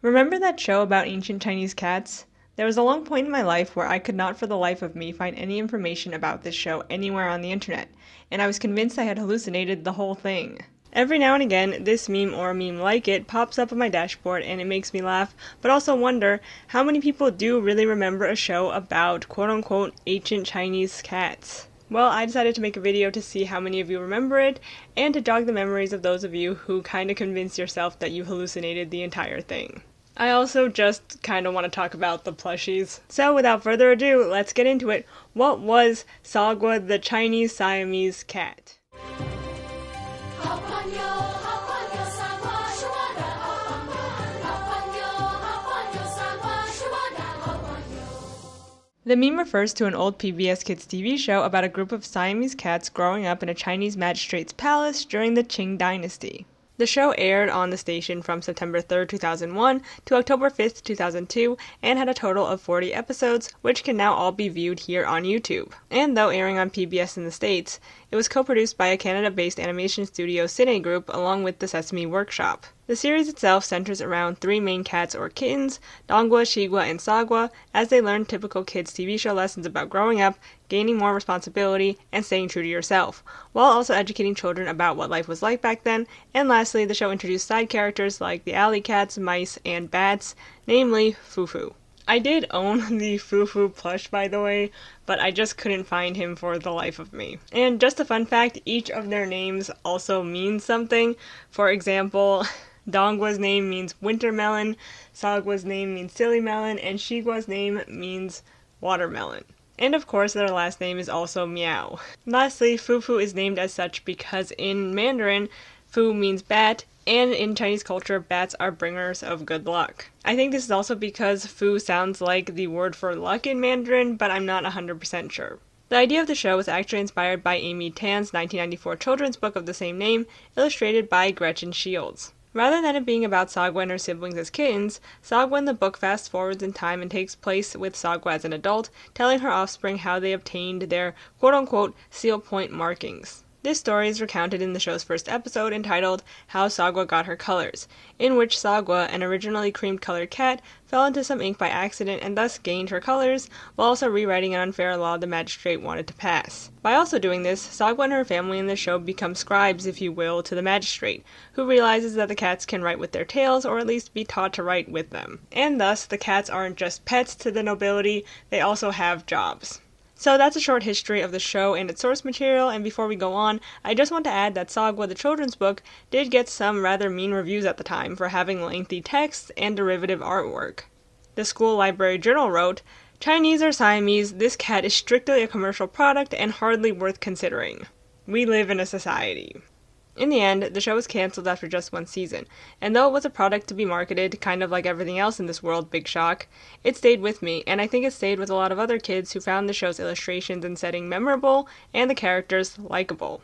Remember that show about ancient Chinese cats? There was a long point in my life where I could not for the life of me find any information about this show anywhere on the internet, and I was convinced I had hallucinated the whole thing. Every now and again, this meme or a meme like it pops up on my dashboard and it makes me laugh, but also wonder how many people do really remember a show about quote-unquote ancient Chinese cats. Well, I decided to make a video to see how many of you remember it, and to jog the memories of those of you who kinda convinced yourself that you hallucinated the entire thing. I also just kinda want to talk about the plushies. So without further ado, let's get into it. What was Sagwa the Chinese Siamese cat? The meme refers to an old PBS Kids TV show about a group of Siamese cats growing up in a Chinese magistrate's palace during the Qing dynasty. The show aired on the station from September 3rd, 2001 to October 5th, 2002, and had a total of 40 episodes, which can now all be viewed here on YouTube. And though airing on PBS in the States, it was co-produced by a Canada-based animation studio Cine Group along with the Sesame Workshop. The series itself centers around three main cats or kittens, Dongwa, Shigwa, and Sagwa, as they learn typical kids' TV show lessons about growing up, gaining more responsibility, and staying true to yourself, while also educating children about what life was like back then. And lastly, the show introduced side characters like the alley cats, mice, and bats, namely Fufu. I did own the Fufu plush, by the way, but I just couldn't find him for the life of me. And just a fun fact, each of their names also means something. For example, Dongwa's name means winter melon, Sagwa's name means silly melon, and Shigwa's name means watermelon. And of course their last name is also meow. Lastly, Fufu is named as such because in Mandarin, Fu means bat, and in Chinese culture, bats are bringers of good luck. I think this is also because Fu sounds like the word for luck in Mandarin, but I'm not 100% sure. The idea of the show was actually inspired by Amy Tan's 1994 children's book of the same name, illustrated by Gretchen Shields. Rather than it being about Sagwa and her siblings as kittens, Sagwa in the book fast forwards in time and takes place with Sagwa as an adult, telling her offspring how they obtained their quote-unquote seal point markings. This story is recounted in the show's first episode entitled How Sagwa Got Her Colors, in which Sagwa, an originally cream-colored cat, fell into some ink by accident and thus gained her colors, while also rewriting an unfair law the magistrate wanted to pass. By also doing this, Sagwa and her family in the show become scribes, if you will, to the magistrate, who realizes that the cats can write with their tails, or at least be taught to write with them. And thus, the cats aren't just pets to the nobility, they also have jobs. So that's a short history of the show and its source material, and before we go on, I just want to add that Sagwa the children's book did get some rather mean reviews at the time for having lengthy texts and derivative artwork. The school library journal wrote, "Chinese or Siamese, this cat is strictly a commercial product and hardly worth considering. We live in a society." In the end, the show was cancelled after just one season, and though it was a product to be marketed, kind of like everything else in this world, big shock, it stayed with me, and I think it stayed with a lot of other kids who found the show's illustrations and setting memorable, and the characters likable.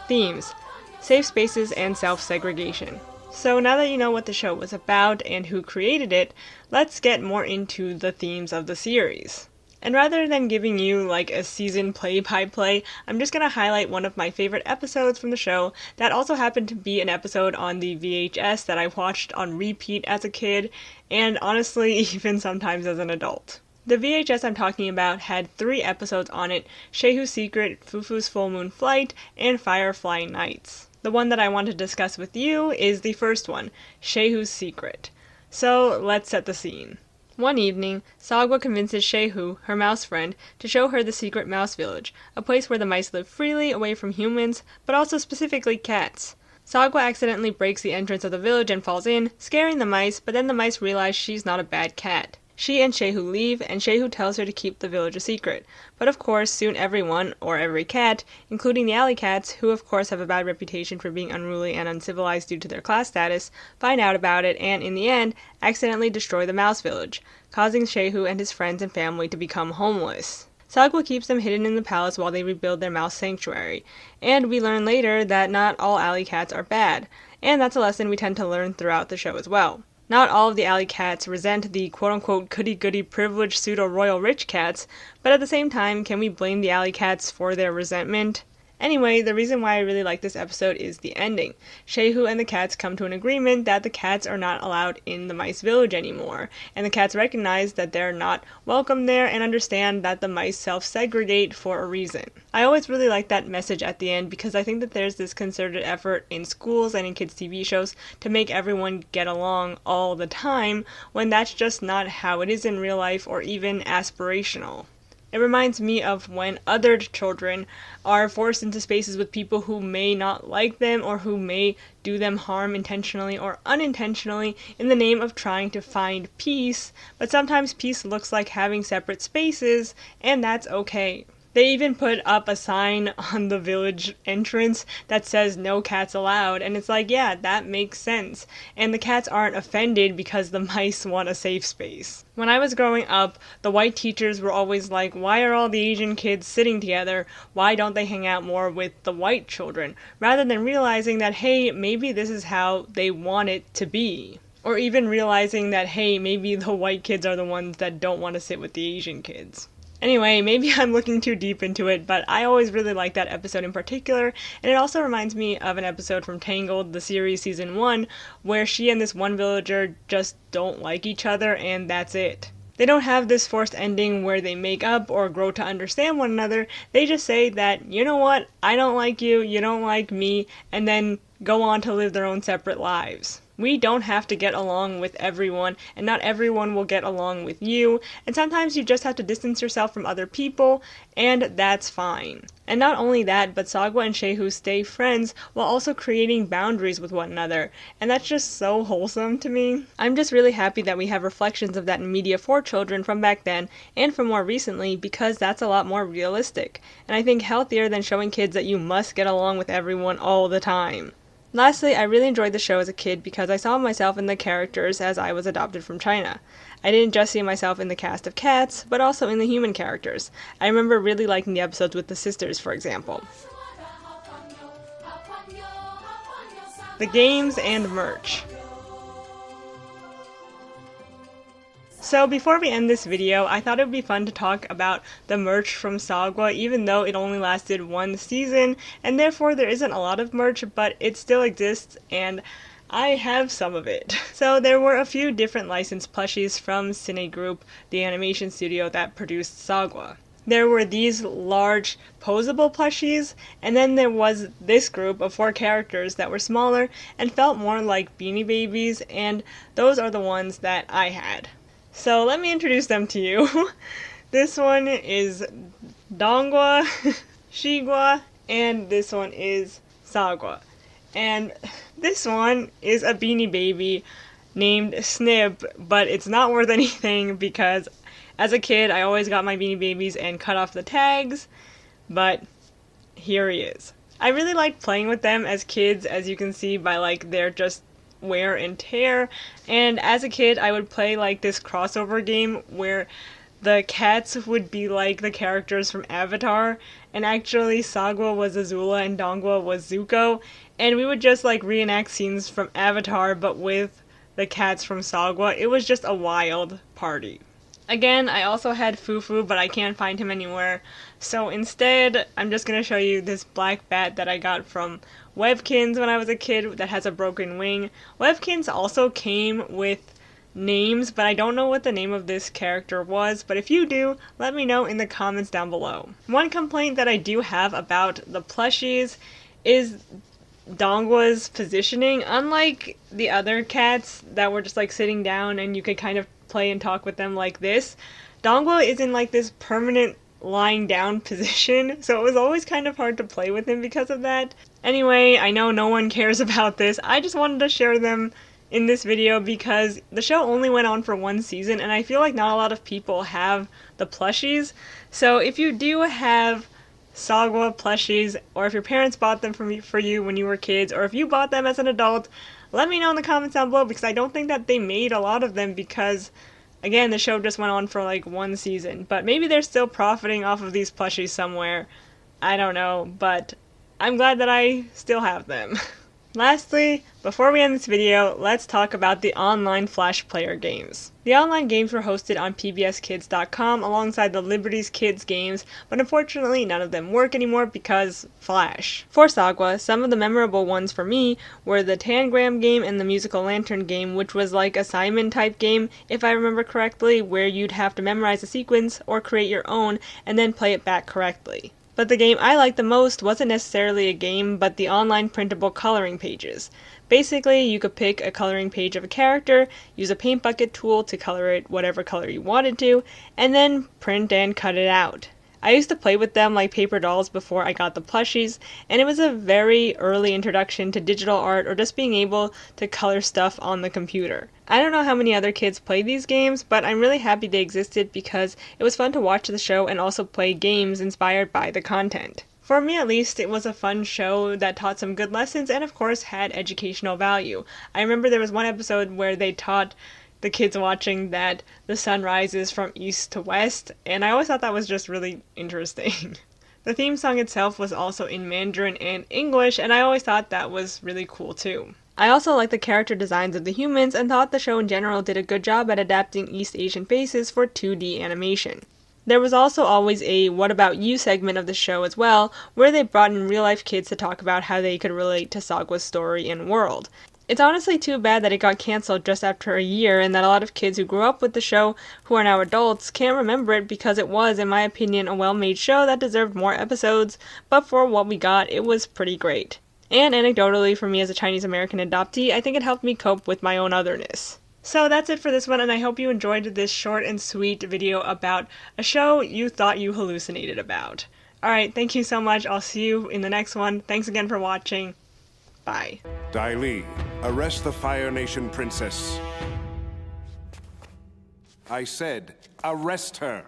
Themes: safe spaces and self-segregation. So now that you know what the show was about and who created it, let's get more into the themes of the series. And rather than giving you like a season play-by-play, I'm just gonna highlight one of my favorite episodes from the show that also happened to be an episode on the VHS that I watched on repeat as a kid, and honestly, even sometimes as an adult. The VHS I'm talking about had 3 episodes on it: Shehu's Secret, Fufu's Full Moon Flight, and Firefly Nights. The one that I want to discuss with you is the first one, Shehu's Secret. So let's set the scene. One evening, Sagwa convinces Shehu, her mouse friend, to show her the secret mouse village, a place where the mice live freely away from humans, but also specifically cats. Sagwa accidentally breaks the entrance of the village and falls in, scaring the mice, but then the mice realize she's not a bad cat. She and Shehu leave, and Shehu tells her to keep the village a secret. But of course, soon everyone, or every cat, including the alley cats, who of course have a bad reputation for being unruly and uncivilized due to their class status, find out about it and, in the end, accidentally destroy the mouse village, causing Shehu and his friends and family to become homeless. Sagwa keeps them hidden in the palace while they rebuild their mouse sanctuary, and we learn later that not all alley cats are bad, and that's a lesson we tend to learn throughout the show as well. Not all of the alley cats resent the quote-unquote goody-goody privileged pseudo-royal rich cats, but at the same time, can we blame the alley cats for their resentment? Anyway, the reason why I really like this episode is the ending. Shehu and the cats come to an agreement that the cats are not allowed in the mice village anymore, and the cats recognize that they're not welcome there and understand that the mice self-segregate for a reason. I always really like that message at the end because I think that there's this concerted effort in schools and in kids' TV shows to make everyone get along all the time when that's just not how it is in real life or even aspirational. It reminds me of when other children are forced into spaces with people who may not like them or who may do them harm intentionally or unintentionally in the name of trying to find peace, but sometimes peace looks like having separate spaces, and that's okay. They even put up a sign on the village entrance that says no cats allowed, and it's like, yeah, that makes sense. And the cats aren't offended because the mice want a safe space. When I was growing up, the white teachers were always like, why are all the Asian kids sitting together? Why don't they hang out more with the white children? Rather than realizing that, hey, maybe this is how they want it to be. Or even realizing that, hey, maybe the white kids are the ones that don't want to sit with the Asian kids. Anyway, maybe I'm looking too deep into it, but I always really like that episode in particular, and it also reminds me of an episode from Tangled, the series season 1, where she and this one villager just don't like each other, and that's it. They don't have this forced ending where they make up or grow to understand one another. They just say that, you know what, I don't like you, you don't like me, and then go on to live their own separate lives. We don't have to get along with everyone, and not everyone will get along with you, and sometimes you just have to distance yourself from other people, and that's fine. And not only that, but Sagwa and Shehu stay friends while also creating boundaries with one another, and that's just so wholesome to me. I'm just really happy that we have reflections of that in media for children from back then, and from more recently, because that's a lot more realistic, and I think healthier than showing kids that you must get along with everyone all the time. Lastly, I really enjoyed the show as a kid because I saw myself in the characters as I was adopted from China. I didn't just see myself in the cast of cats, but also in the human characters. I remember really liking the episodes with the sisters, for example. The games and merch. So before we end this video, I thought it would be fun to talk about the merch from Sagwa, even though it only lasted one season, and therefore there isn't a lot of merch, but it still exists, and I have some of it. So there were a few different licensed plushies from Cine Group, the animation studio that produced Sagwa. There were these large posable plushies, and then there was this group of 4 characters that were smaller and felt more like Beanie Babies, and those are the ones that I had. So let me introduce them to you. This one is Dongwa, Shigwa, and this one is Sagwa. And this one is a Beanie Baby named Snip, but it's not worth anything because as a kid I always got my Beanie Babies and cut off the tags, but here he is. I really liked playing with them as kids, as you can see by like their just wear and tear, and as a kid I would play like this crossover game where the cats would be like the characters from Avatar, and actually Sagwa was Azula and Dongwa was Zuko, and we would just like reenact scenes from Avatar but with the cats from Sagwa. It was just a wild party. Again, I also had Fufu, but I can't find him anywhere, so instead I'm just gonna show you this black bat that I got from Webkinz when I was a kid that has a broken wing. Webkinz also came with names, but I don't know what the name of this character was, but if you do, let me know in the comments down below. One complaint that I do have about the plushies is Dongwa's positioning. Unlike the other cats that were just like sitting down and you could kind of play and talk with them like this, Dongwa is in like this permanent lying down position, so it was always kind of hard to play with him because of that. Anyway, I know no one cares about this. I just wanted to share them in this video because the show only went on for one season and I feel like not a lot of people have the plushies. So if you do have Sagwa plushies, or if your parents bought them for you when you were kids, or if you bought them as an adult, let me know in the comments down below because I don't think that they made a lot of them because again, the show just went on for like one season, but maybe they're still profiting off of these plushies somewhere. I don't know, but I'm glad that I still have them. Lastly, before we end this video, let's talk about the online Flash player games. The online games were hosted on pbskids.com alongside the Liberty's Kids games, but unfortunately none of them work anymore because Flash. For Sagwa, some of the memorable ones for me were the Tangram game and the Musical Lantern game, which was like a Simon type game, if I remember correctly, where you'd have to memorize a sequence or create your own and then play it back correctly. But the game I liked the most wasn't necessarily a game, but the online printable coloring pages. Basically, you could pick a coloring page of a character, use a paint bucket tool to color it whatever color you wanted to, and then print and cut it out. I used to play with them like paper dolls before I got the plushies, and it was a very early introduction to digital art or just being able to color stuff on the computer. I don't know how many other kids play these games, but I'm really happy they existed because it was fun to watch the show and also play games inspired by the content. For me at least, it was a fun show that taught some good lessons and of course had educational value. I remember there was one episode where they taught the kids watching that the sun rises from east to west, and I always thought that was just really interesting. The theme song itself was also in Mandarin and English, and I always thought that was really cool too. I also liked the character designs of the humans and thought the show in general did a good job at adapting East Asian faces for 2D animation. There was also always a What About You segment of the show as well, where they brought in real-life kids to talk about how they could relate to Sagwa's story and world. It's honestly too bad that it got cancelled just after a year and that a lot of kids who grew up with the show, who are now adults, can't remember it because it was, in my opinion, a well-made show that deserved more episodes, but for what we got, it was pretty great. And anecdotally, for me as a Chinese American adoptee, I think it helped me cope with my own otherness. So that's it for this one, and I hope you enjoyed this short and sweet video about a show you thought you hallucinated about. Alright, thank you so much. I'll see you in the next one. Thanks again for watching. Bye. Dai Li, arrest the Fire Nation princess. I said, arrest her.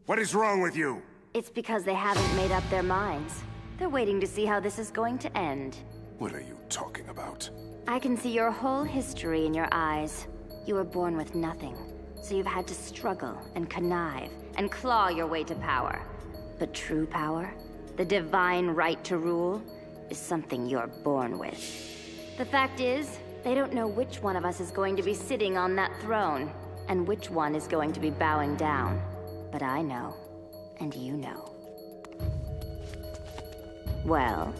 What is wrong with you? It's because they haven't made up their minds. They're waiting to see how this is going to end. What are you talking about? I can see your whole history in your eyes. You were born with nothing, so you've had to struggle and connive and claw your way to power. But true power, the divine right to rule, is something you're born with. The fact is, they don't know which one of us is going to be sitting on that throne, and which one is going to be bowing down. But I know, and you know. Well...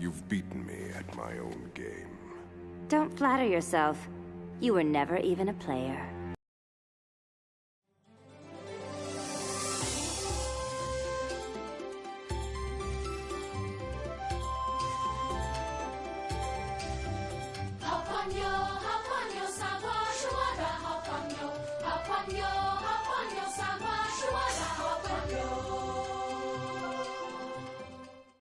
You've beaten me at my own game. Don't flatter yourself. You were never even a player. Up on your